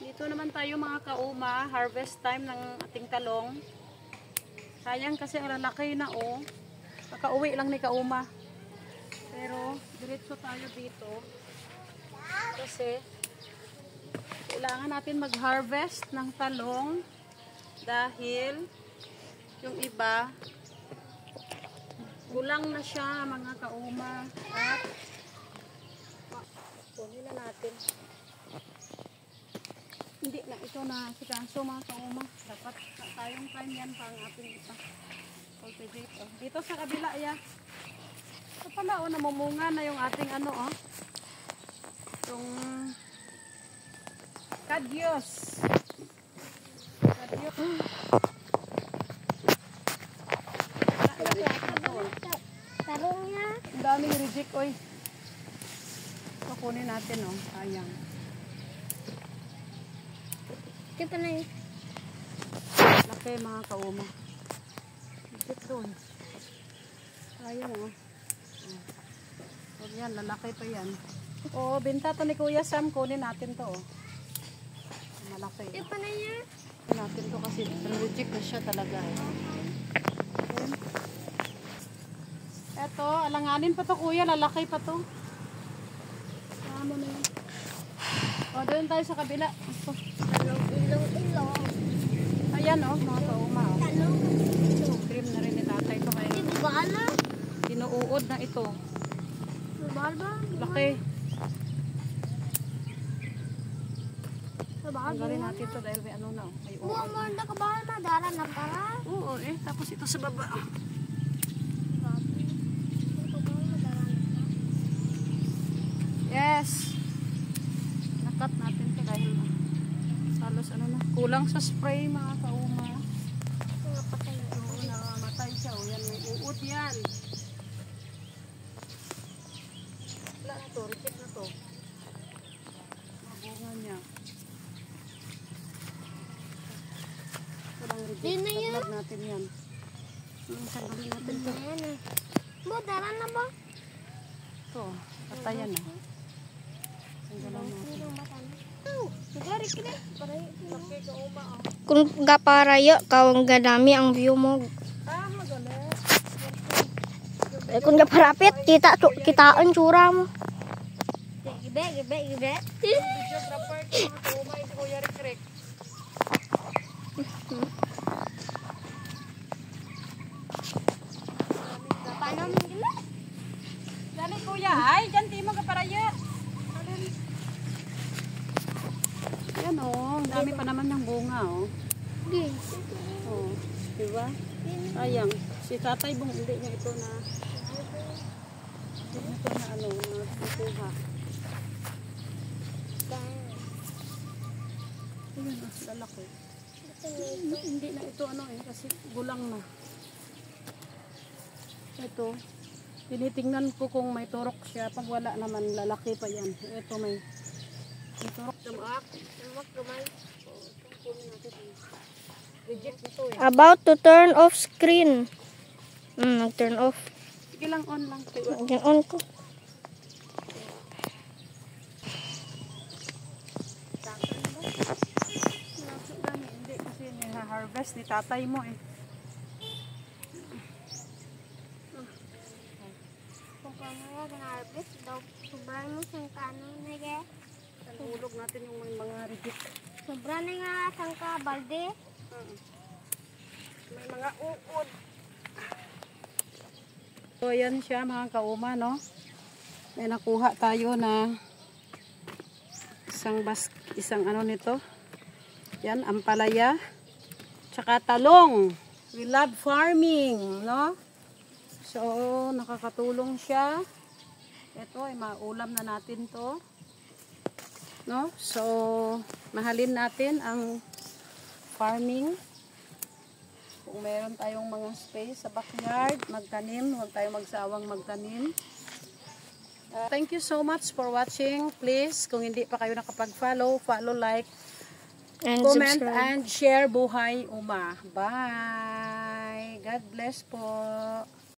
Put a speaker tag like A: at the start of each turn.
A: Dito naman tayo mga kauma, harvest time ng ating talong. Sayang kasi ang lalaki na oh. Kakauwi lang ni kauma. Pero diretso tayo dito. Kasi kailangan natin mag-harvest ng talong dahil yung iba gulang na siya mga kauma at kunin na natin. Hindi na ito na si Kanso mga kauma. Dapat tayong time yan pang ating cultivator. Dito sa kabila ya. Ito pala oh, namumunga na yung ating ano oh. Yung kadyos. Kadyos.
B: Tarong niya.
A: Ang daming reject oy. Ito kunin natin oh. Sayang.
B: Kita na yun.
A: Laki mga kauma. Reject doon. Sayang oh. Huwag yan, lalaki pa yan. Oo, binta to ni Kuya Sam. Kunin natin to oh. Malaki.
B: Kita na niya.
A: Kunin natin to kasi reject na siya talaga. Okay. Eto, alanganin pa to kuya. Lalaki pa to. Tama na yun. O, doon tayo sa kabila. Ito.
B: Ilong.
A: Ayan oh, mga kauma oh.
B: Talong.
A: Cream na rin ni tatay to kaya.
B: Ibabaan na.
A: Inuuod na ito.
B: Ibabaan ba?
A: Laki.
B: Ibabaan
A: Tanggalin natin to dahil may ano na oh. May uod.
B: Buwan mo na kabaan na. Dara na para.
A: Oo eh. Tapos ito sa baba. Yes. Nakat natin to dahil halos ano na. Kulang sa spray mga kauma. Oo, namamatay siya. O yan, may uod yan. Wala na to. Reject na to. Mabunga niya. Walang reject.
B: Di na yan.
A: Taglag natin yan. Tanggalin natin to.
B: Bo, dara na ba?
A: Ito. Patayan na. Tanggalan natin.
B: Sigari kini.
A: Laki kauma oh.
B: Kung gaparaya, kawang gadami ang view mo.
A: Ah, magaling.
B: Eh, kung gaparapit, kitaan tsura mo. Gibe.
A: Videographer ko mga kauma si Kuya Rick.
B: Paano mo gila?
A: Dali kuya, ay dyan di mo kaparaya. Yan oh, ang dami pa naman ng bunga oh.
B: Di.
A: Oh, diba? Sayang. Si tatay bong hindi niya ito na ano, nakuha. Ayan oh, lalaki. Hindi na ito ano eh, kasi gulang na. Ito, tinitingnan ko kung may turok siya. Pag wala naman, lalaki pa yan. Ito may turok. Damak. Damak gamay. Reject nito eh.
B: About to turn off screen. Nag-turn off.
A: Sige lang, on lang.
B: On ko.
A: Hindi kasi niha-harvest ni tatay mo eh.
B: Kung kamaya na-harvest, daw sobrang mo sang kano na ge.
A: Hulog natin yung mga reject.
B: Sobrang na nga sang ka balde.
A: May mga uod. So yan siya mga kauma no. May nakuha tayo na isang ano nito. Yan, ampalaya. Tsaka talong. We love farming, no? So, nakakatulong siya. Ito ay maulam na natin to. No? So, mahalin natin ang farming. Kung meron tayong mga space sa backyard, magtanim. Huwag tayong magsawang magtanim. Thank you so much for watching. Please, kung hindi pa kayo nakapag-follow, follow, like,
B: And
A: comment,
B: subscribe.
A: and share. Buhay Uma. Bye! God bless po!